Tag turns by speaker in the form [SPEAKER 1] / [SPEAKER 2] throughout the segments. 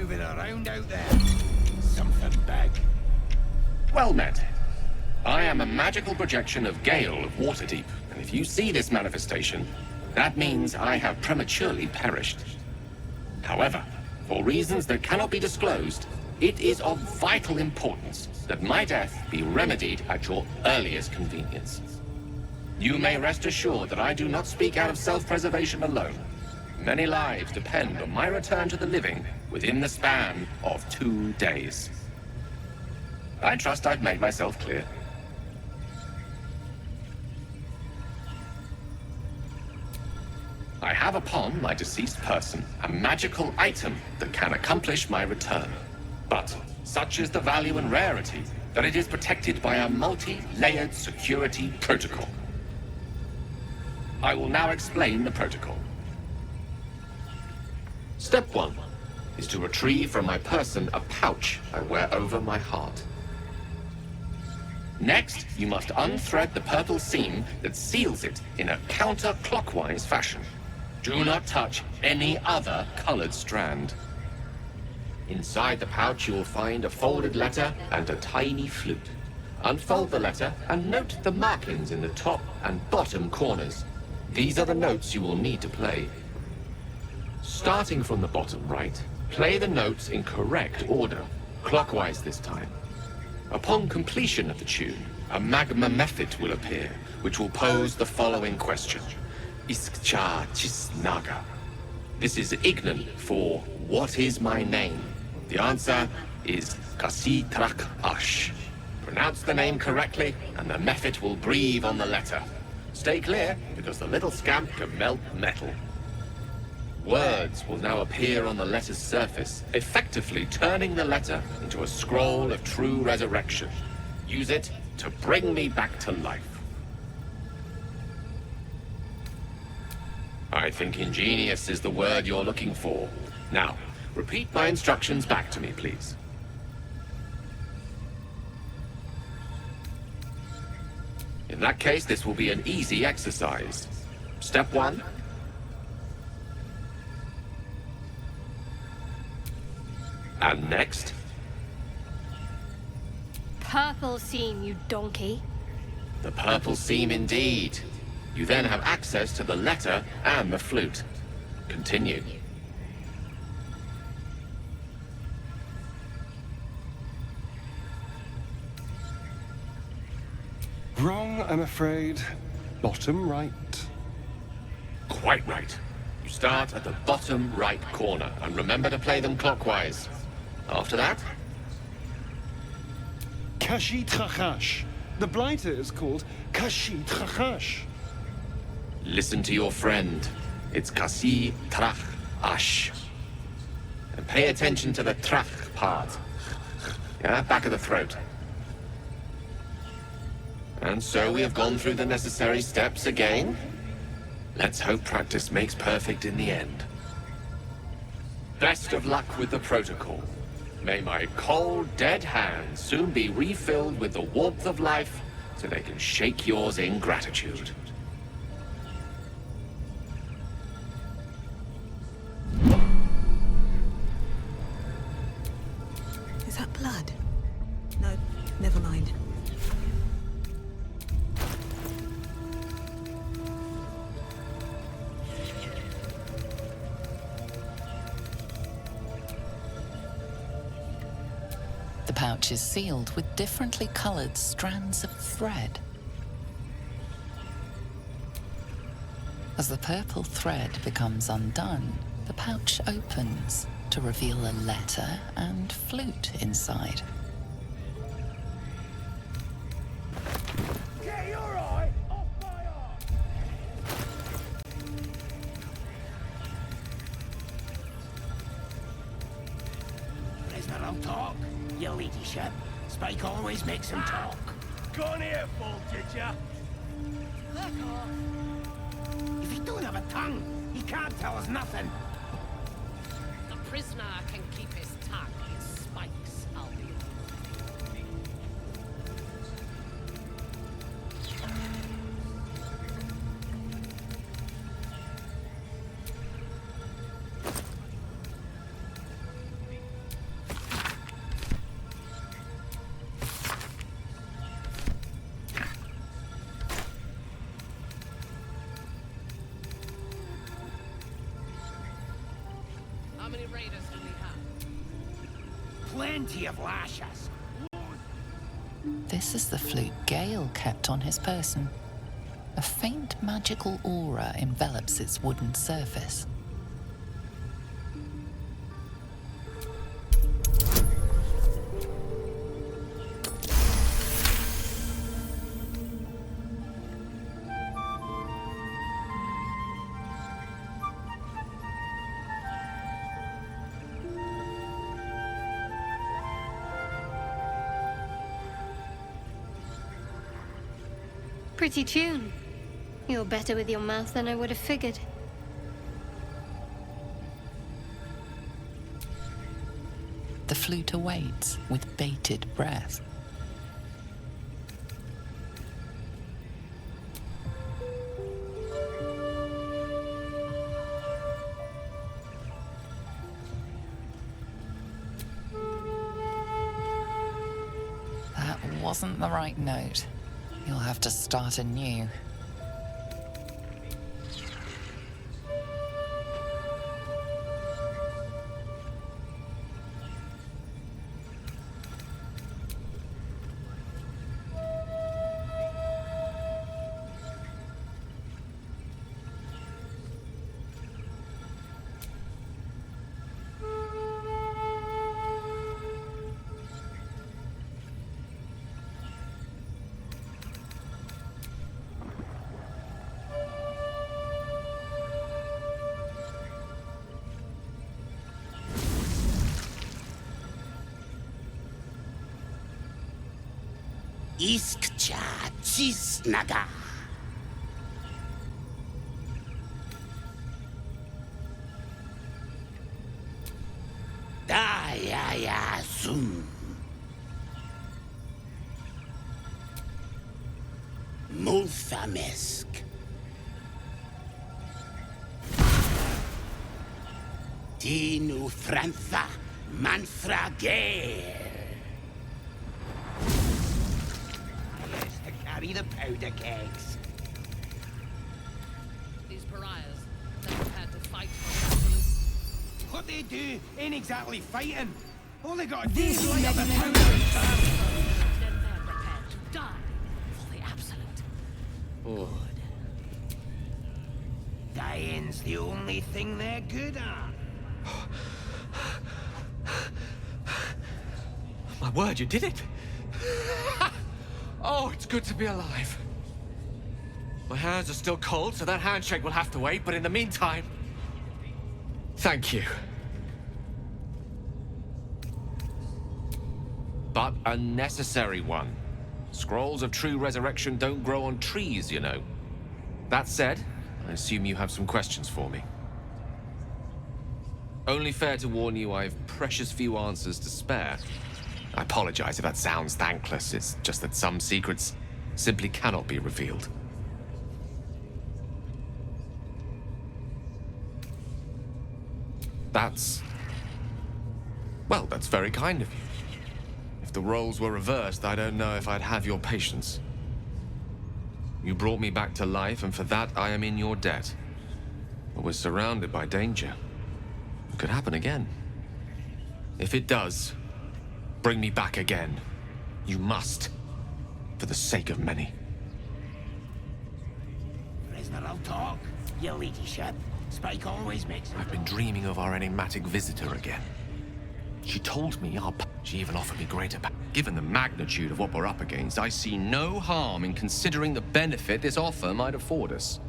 [SPEAKER 1] moving around out there? Something big.
[SPEAKER 2] Well met. I am a magical projection of Gale of Waterdeep, and if you see this manifestation, that means I have prematurely perished. However, for reasons that cannot be disclosed, it is of vital importance that my death be remedied at your earliest convenience. You may rest assured that I do not speak out of self-preservation alone. Many lives depend on my return to the living within the span of 2 days. I trust I've made myself clear. I have upon my deceased person a magical item that can accomplish my return. But such is the value and rarity that it is protected by a multi-layered security protocol. I will now explain the protocol. Step 1 is to retrieve from my person a pouch I wear over my heart. Next, you must unthread the purple seam that seals it in a counterclockwise fashion. Do not touch any other colored strand. Inside the pouch, you will find a folded letter and a tiny flute. Unfold the letter and note the markings in the top and bottom corners. These are the notes you will need to play. Starting from the bottom right, play the notes in correct order, clockwise this time. Upon completion of the tune, a magma method will appear, which will pose the following question. Iskcha Chisnaga. This is Ignan for what is my name? The answer is Kasi Trak Ash. Pronounce the name correctly, and the method will breathe on the letter. Stay clear, because the little scamp can melt metal. Words will now appear on the letter's surface, effectively turning the letter into a scroll of true resurrection. Use it to bring me back to life. I think ingenious is the word you're looking for. Now, repeat my instructions back to me, please. In that case, this will be an easy exercise. Step 1. And next?
[SPEAKER 3] Purple seam, you donkey.
[SPEAKER 2] The purple seam indeed. You then have access to the letter and the flute. Continue.
[SPEAKER 4] Wrong, I'm afraid. Bottom right.
[SPEAKER 2] Quite right. You start at the bottom right corner, and remember to play them clockwise. After that?
[SPEAKER 4] Kashi Trachash. The blighter is called Kashi Trachash.
[SPEAKER 2] Listen to your friend. It's Kasi Trach Ash. And pay attention to the Trach part. Yeah, back of the throat. And so we have gone through the necessary steps again. Let's hope practice makes perfect in the end. Best of luck with the protocol. May my cold, dead hands soon be refilled with the warmth of life so they can shake yours in gratitude.
[SPEAKER 5] Is that blood? No, never mind.
[SPEAKER 6] The pouch is sealed with differently colored strands of thread. As the purple thread becomes undone, the pouch opens to reveal a letter and flute inside.
[SPEAKER 1] Get your eye off my arm! Prisoner, I'll talk. Your ladyship. Spike always makes him talk. Gone here, fool, did ya? Fuck off. If he don't have a tongue, he can't tell us nothing.
[SPEAKER 7] The prisoner can keep his tongue. His spikes, I'll be. raiders do we have?
[SPEAKER 1] Plenty of lashes.
[SPEAKER 6] This is the flute Gale kept on his person. A faint magical aura envelops its wooden surface.
[SPEAKER 3] Pretty tune. You're better with your mouth than I would have figured.
[SPEAKER 6] The flute awaits with bated breath. That wasn't the right note. You'll have to start anew.
[SPEAKER 1] Iskcha Cisnaga. Daya Zoom. Multhamesk. Tinu Frantha Manfragare. Carry the powder kegs.
[SPEAKER 7] These pariahs, they're prepared to fight for absolute.
[SPEAKER 1] What they do ain't exactly fighting. All they gotta do is light up the powder and burn.
[SPEAKER 7] Then they're prepared to die for the absolute.
[SPEAKER 2] Oh.
[SPEAKER 1] Dying's the only thing they're good at.
[SPEAKER 2] My word, you did it! Oh, it's good to be alive. My hands are still cold, so that handshake will have to wait, but in the meantime, thank you. But a necessary one. Scrolls of true resurrection don't grow on trees, you know. That said, I assume you have some questions for me. Only fair to warn you, I've precious few answers to spare. I apologize if that sounds thankless. It's just that some secrets simply cannot be revealed. Well, that's very kind of you. If the roles were reversed, I don't know if I'd have your patience. You brought me back to life, and for that I am in your debt. But we're surrounded by danger. It could happen again. If it does, bring me back again. You must. For the sake of many.
[SPEAKER 1] Prisoner, I'll talk. Your ladyship. Spike always makes it.
[SPEAKER 2] I've been dreaming of our enigmatic visitor again. She told me she even offered me greater power. Given the magnitude of what we're up against, I see no harm in considering the benefit this offer might afford us.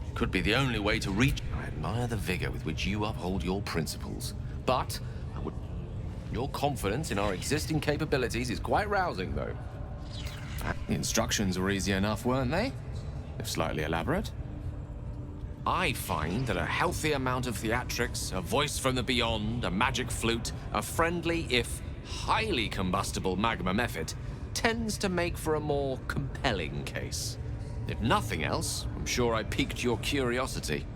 [SPEAKER 2] It could be the only way to reach. I admire the vigor with which you uphold your principles, but your confidence in our existing capabilities is quite rousing, though. The instructions were easy enough, weren't they? If slightly elaborate. I find that a healthy amount of theatrics, a voice from the beyond, a magic flute, a friendly, if highly combustible magma method, tends to make for a more compelling case. If nothing else, I'm sure I piqued your curiosity.